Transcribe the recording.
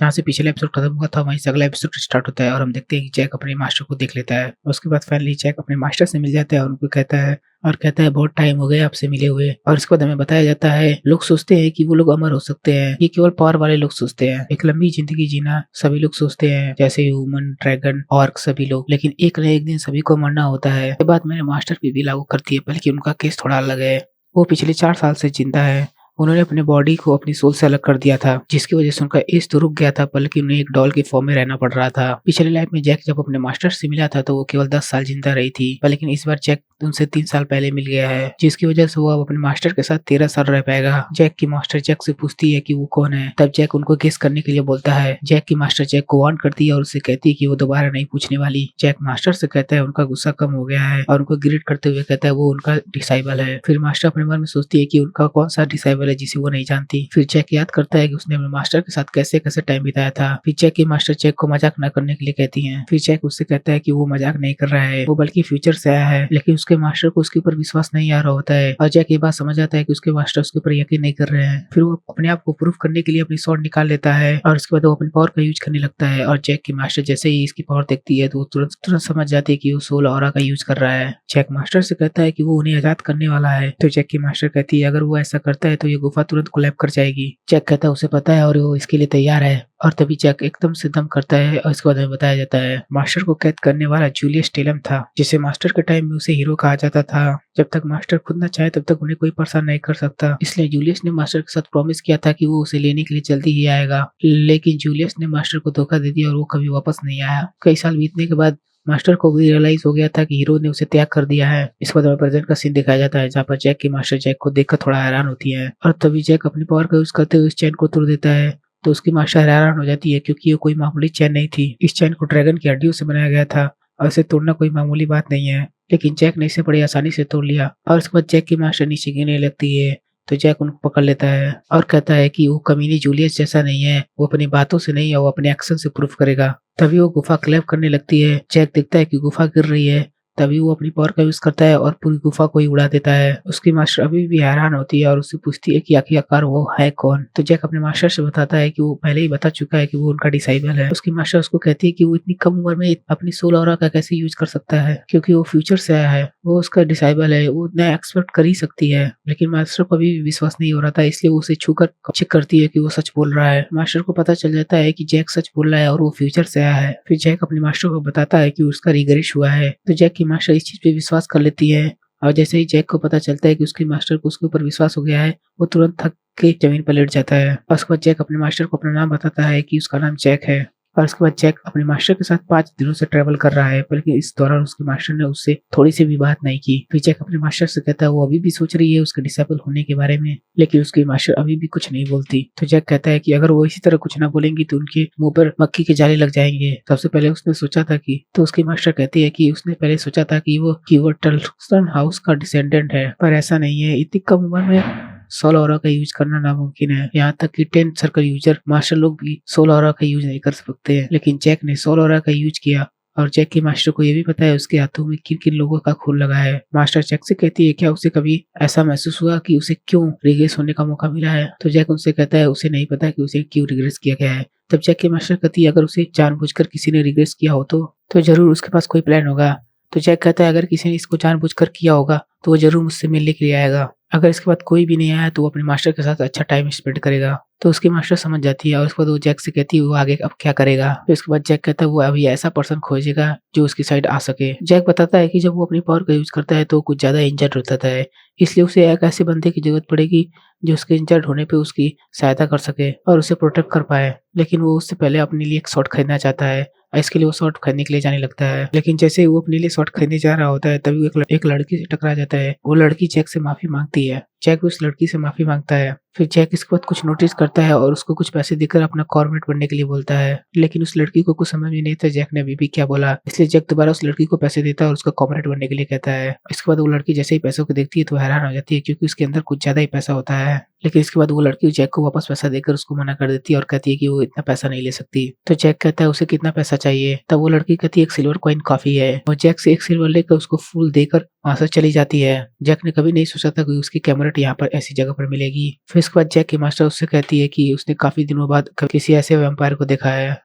जहाँ से पिछला एपिसोड खत्म हुआ था वहीं से अगला एपिसोड स्टार्ट होता है और हम देखते हैं कि जैक अपने मास्टर को देख लेता है। उसके बाद फाइनली जैक अपने मास्टर से मिल जाता है और उनको कहता है बहुत टाइम हो गया आपसे मिले हुए। और इसके बाद हमें बताया जाता है लोग सोचते हैं कि वो लोग अमर हो सकते हैं, ये केवल पावर वाले लोग सोचते हैं। एक लंबी जिंदगी जीना सभी लोग सोचते हैं, जैसे ह्यूमन, ड्रैगन, ऑर्क सभी लोग, लेकिन एक न एक दिन सभी को मरना होता है। ये बात मेरे मास्टर पे भी लागू करती है, बल्कि उनका केस थोड़ा अलग है। वो पिछले 4 साल से जिंदा है। उन्होंने अपने बॉडी को अपनी सोल से अलग कर दिया था, जिसकी वजह से उनका एज तो रुक गया था, बल्कि उन्हें एक डॉल की फॉर्म में रहना पड़ रहा था। पिछले लाइफ में जैक जब अपने मास्टर से मिला था तो वो केवल 10 साल जिंदा रही थी, लेकिन इस बार जैक उनसे 3 साल पहले मिल गया है, जिसकी वजह से वो अब अपने मास्टर के साथ 13 साल रह पाएगा। जैक की मास्टर जैक से पूछती है कि वो कौन है, तब जैक उनको गेस करने के लिए बोलता है। जैक की मास्टर जैक को वार्न करती है और उससे कहती है कि वो दोबारा नहीं पूछने वाली। जैक मास्टर से कहता है उनका गुस्सा कम हो गया है और उनको ग्रीट करते हुए कहता है वो उनका डिसाइबल है। फिर मास्टर अपने मन में सोचती है कि उनका कौन सा डिसाइबल है जिसे वो नहीं जानती। फिर जैक याद करता है कि उसने अपने मास्टर के साथ कैसे कैसे टाइम बिताया था। फिर जैक की मास्टर जैक को मजाक न करने के लिए कहती हैं। फिर जैक उससे कहता है कि वो मजाक नहीं कर रहा है, वो बल्कि फ्यूचर से आया है, लेकिन उसके मास्टर को उसके ऊपर विश्वास नहीं आ रहा होता है और जैक ये बात समझ आता है कि उसके मास्टर उसके ऊपर यकीन नहीं कर रहे हैं। फिर वो अपने आप को प्रूव करने के लिए अपनी स्वॉर्ड निकाल लेता है और उसके बाद वो अपनी पावर का यूज करने लगता है। और जैक की मास्टर जैसे ही इसकी पावर देखती है तो वो तुरंत तुरंत समझ जाती है कि वो सोल ऑरा का यूज कर रहा है। जैक मास्टर से कहता है कि वो उन्हें आजाद करने वाला है, तो जैक की मास्टर कहती है अगर वो ऐसा करता है तो ये गुफा तुरंत कोलैप कर जाएगी। जैक कहता है उसे पता है और वो इसके लिए तैयार है। और तभी जैक एकदम से दम करता है और इसके बाद हमें बताया जाता है मास्टर को कैद करने वाला जूलियस टेलम था, जिसे मास्टर के टाइम में उसे हीरो कहा जाता था। जब तक मास्टर खुद न चाहे तब तक उन्हें कोई परेशान नहीं कर सकता, इसलिए जूलियस ने मास्टर के साथ प्रॉमिस किया था कि वो उसे लेने के लिए जल्दी ही आएगा। लेकिन जूलियस ने मास्टर को धोखा दे दिया और वो कभी वापस नहीं आया। कई साल बीतने के बाद मास्टर को भी रियलाइज हो गया था कि हीरो ने उसे त्याग कर दिया है। इसके बाद हमें प्रेजेंट का सीन दिखाया जाता है, जहाँ पर जैक की मास्टर जैक को देखकर थोड़ा हैरान होती है और तभी जैक अपनी पावर का यूज करते हुए इस चैन को तोड़ देता है। तो उसकी मास्टर हैरान हो जाती है, क्योंकि ये कोई मामूली चैन नहीं थी। इस चैन को ड्रैगन की हड्डियों से बनाया गया था और इसे तोड़ना कोई मामूली बात नहीं है। लेकिन जैक ने इसे बड़ी आसानी से तोड़ लिया और उसके बाद जैक की मास्टर नीचे गिरने लगती है। तो जैक उनको पकड़ लेता है और कहता है कि वो कमीनी जूलियस जैसा नहीं है, वो अपनी बातों से नहीं है, वो अपने एक्शन से प्रूफ करेगा। तभी वो गुफा क्लैप करने लगती है। जैक देखता है कि गुफा गिर रही है, तभी वो अपनी पावर का यूज करता है और पूरी गुफा को ही उड़ा देता है। उसकी मास्टर अभी भी हैरान होती है और उससे पूछती है कि आखिरकार वो है कौन। तो जैक अपने मास्टर से बताता है कि वो पहले ही बता चुका है कि वो उनका डिसाइबल है। उसकी मास्टर उसको कहती है कि वो इतनी कम उम्र में अपनी सोल ऑरा का कैसे यूज कर सकता है, क्योंकि वो फ्यूचर से आया है, वो उसका डिसाइबल है, वो उतना एक्सपेक्ट कर ही सकती है। लेकिन मास्टर को अभी भी विश्वास नहीं हो रहा था, इसलिए वो उसे छूकर चेक करती है कि वो सच बोल रहा है। मास्टर को पता चल जाता है कि जैक सच बोल रहा है और वो फ्यूचर से आया है। फिर जैक अपने मास्टर को बताता है कि उसका रिग्रेट हुआ है, तो जैक की मास्टर इस चीज पे विश्वास कर लेती है। और जैसे ही जैक को पता चलता है कि उसके मास्टर को उसके ऊपर विश्वास हो गया है, वो तुरंत थक के जमीन पर लेट जाता है। और उसके बाद जैक अपने मास्टर को अपना नाम बताता है कि उसका नाम जैक है। और उसके बाद जैक अपने मास्टर के साथ 5 दिनों से ट्रेवल कर रहा है, बल्कि इस दौरान उसके मास्टर ने उससे थोड़ी सी भी बात नहीं की। फिर जैक अपने मास्टर से कहता है वो अभी भी सोच रही है उसके डिसेबल होने के बारे में, लेकिन उसकी मास्टर अभी भी कुछ नहीं बोलती। तो जैक कहता है कि अगर वो इसी तरह कुछ ना बोलेंगी तो उनके मुंह पर मक्खी के जाले लग जाएंगे। सबसे पहले उसने सोचा था कि, तो उसकी मास्टर कहती है कि उसने पहले सोचा था कि वो टल्स्टन हाउस का डिसेंडेंट है, पर ऐसा नहीं है। इतनी कम उम्र में सोल ऑरा का यूज करना नामुमकिन है। यहाँ तक कि 10 सर्कल यूजर मास्टर लोग भी सोल ऑरा का यूज नहीं कर सकते हैं, लेकिन जैक ने सोल ऑरा का यूज किया। और जैक के मास्टर को ये भी पता है उसके हाथों में किन किन लोगों का खून लगा है। मास्टर जैक से कहती है क्या उसे कभी ऐसा महसूस हुआ कि उसे क्यों रिग्रेस होने का मौका मिला है। तो जैक उनसे कहता है उसे नहीं पता कि उसे क्यों रिग्रेस किया गया है। तब जैक के मास्टर कहती है अगर उसे जानबूझकर किसी ने रिग्रेस किया हो तो जरूर उसके पास कोई प्लान होगा। तो जैक कहता है अगर किसी ने इसको जानबूझकर किया होगा तो वो जरूर मुझसे मिलने के लिए आएगा। अगर इसके बाद कोई भी नहीं आया तो वो अपने मास्टर के साथ अच्छा टाइम स्पेंड करेगा। तो उसकी मास्टर समझ जाती है और उसके बाद वो जैक से कहती है वो आगे अब क्या करेगा। तो इसके बाद जैक कहता है वो अभी ऐसा पर्सन खोजेगा जो उसकी साइड आ सके। जैक बताता है कि जब वो अपनी पावर का यूज करता है तो कुछ ज्यादा इंजर्ड होता है, इसलिए उसे एक ऐसे बंदे की जरूरत पड़ेगी जो उसके इंजर्ड होने पे उसकी सहायता कर सके और उसे प्रोटेक्ट कर पाए। लेकिन वो उससे पहले अपने लिए एक शॉट खरीदना चाहता है और इसके लिए वो शॉट खरीदने के लिए जाने लगता है। लेकिन जैसे ही वो अपने लिए शॉट खरीदने जा रहा होता है तभी वो एक लड़की से टकरा जाता है। वो लड़की जैक से माफी मांगती है। जैक उस लड़की से माफी मांगता है। फिर जैक इसके बाद कुछ नोटिस करता है और उसको कुछ पैसे देकर अपना कॉर्पोरेट बनने के लिए बोलता है। लेकिन उस लड़की को कुछ समझ में नहीं था जैक ने अभी भी क्या बोला, इसलिए जैक दोबारा उस लड़की को पैसे देता है और उसका कॉर्पोरेट बनने के लिए कहता है। इसके बाद वो लड़की जैसे ही पैसों को देखती है तो हैरान हो जाती है, क्योंकि उसके अंदर कुछ ज्यादा ही पैसा होता है। लेकिन इसके बाद वो लड़की जैक को वापस पैसा देकर उसको मना कर देती है और कहती है कि वो इतना पैसा नहीं ले सकती। तो जैक कहता है उसे कितना पैसा चाहिए। तब वो लड़की कहती है एक सिल्वर कॉइन काफी है। और जैक से एक सिल्वर लेकर उसको फूल देकर वहाँ से चली जाती है। जैक ने कभी नहीं सोचा था कि उसकी कैमरेट यहाँ पर ऐसी जगह पर मिलेगी। फिर उसके बाद जैक की मास्टर उससे कहती है कि उसने काफ़ी दिनों बाद किसी ऐसे वैम्पायर को देखा है